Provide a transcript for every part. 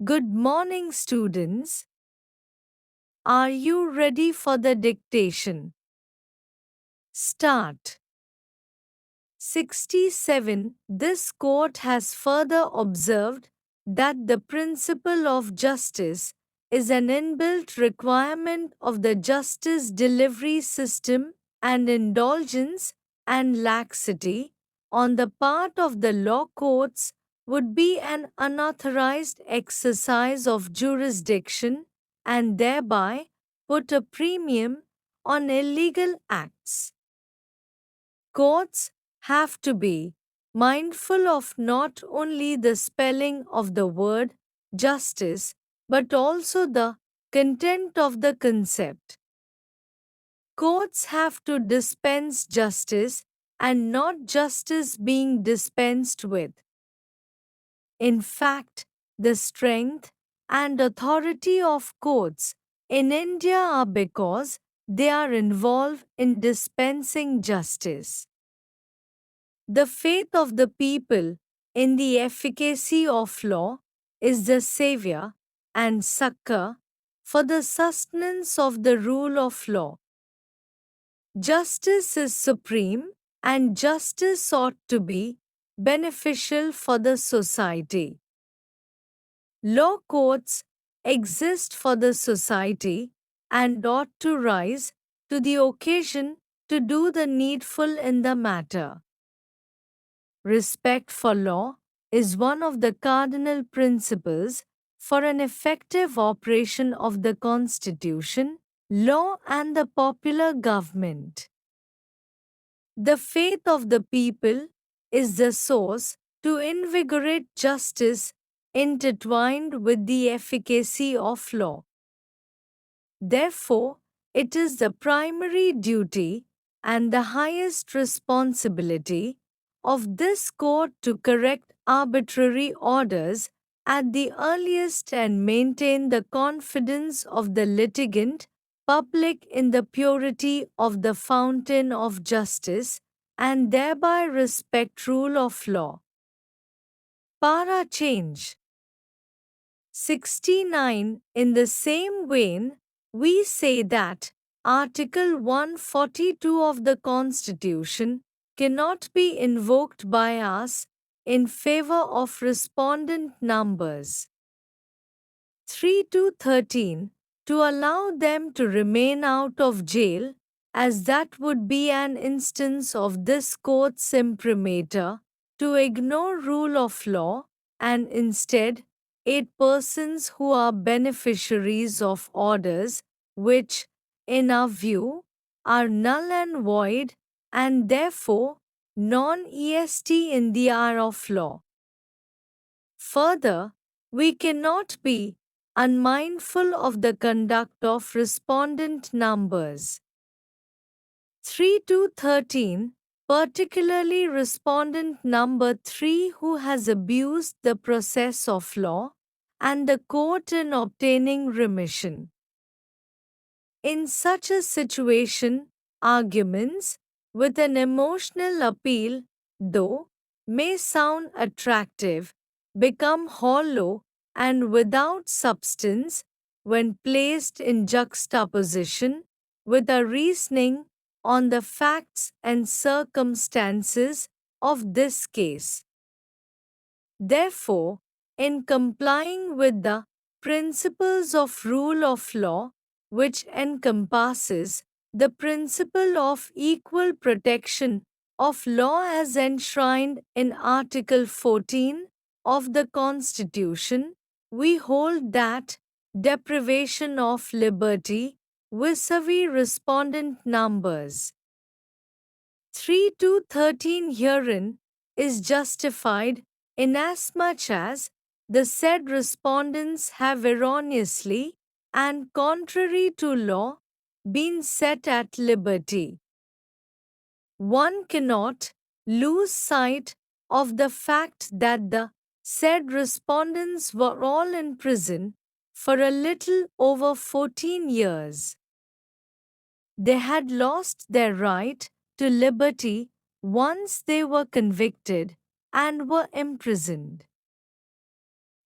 Good morning, students. Are you ready for the dictation? Start. 67. This court has further observed that the principle of justice is an inbuilt requirement of the justice delivery system, and indulgence and laxity on the part of the law courts would be an unauthorized exercise of jurisdiction and thereby put a premium on illegal acts. Courts have to be mindful of not only the spelling of the word justice but also the content of the concept. Courts have to dispense justice and not justice being dispensed with. In fact, the strength and authority of courts in India are because they are involved in dispensing justice. The faith of the people in the efficacy of law is the savior and succor for the sustenance of the rule of law. Justice is supreme, and justice ought to be beneficial for the society. Law courts exist for the society and ought to rise to the occasion to do the needful in the matter. Respect for law is one of the cardinal principles for an effective operation of the Constitution, law, and the popular government. The faith of the people is the source to invigorate justice intertwined with the efficacy of law. Therefore, it is the primary duty and the highest responsibility of this court to correct arbitrary orders at the earliest and maintain the confidence of the litigant public in the purity of the fountain of justice and thereby respect rule of law. Para change. 69. In the same vein, we say that Article 142 of the Constitution cannot be invoked by us in favor of respondent numbers 3 to 13 to allow them to remain out of jail, as that would be an instance of this court's imprimatur to ignore rule of law and instead aid persons who are beneficiaries of orders which, in our view, are null and void and therefore non-est in the eye of law. Further, we cannot be unmindful of the conduct of respondent numbers 3 to 13, particularly respondent number 3 who has abused the process of law and the court in obtaining remission. In such a situation, arguments with an emotional appeal, though may sound attractive, become hollow and without substance when placed in juxtaposition with a reasoning on the facts and circumstances of this case. Therefore, in complying with the principles of rule of law, which encompasses the principle of equal protection of law as enshrined in Article 14 of the Constitution, we hold that deprivation of liberty vis-à-vis respondent numbers 3 to 13 herein is justified inasmuch as the said respondents have erroneously and contrary to law been set at liberty. One cannot lose sight of the fact that the said respondents were all in prison for a little over 14 years. They had lost their right to liberty once they were convicted and were imprisoned.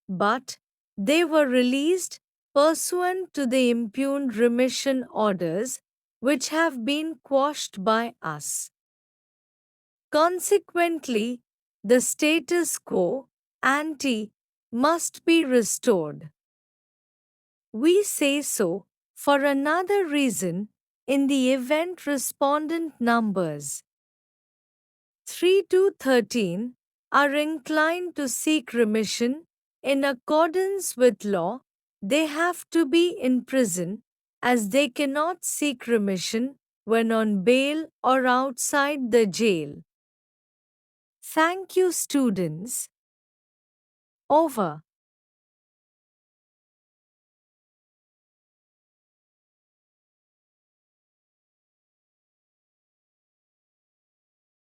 But They were released pursuant to the impugned remission orders, which have been quashed by us. Consequently, the status quo ante must be restored. We say so for another reason in the event respondent numbers 3 to 13 are inclined to seek remission in accordance with law, they have to be in prison as they cannot seek remission when on bail or outside the jail. Thank you, students. Over.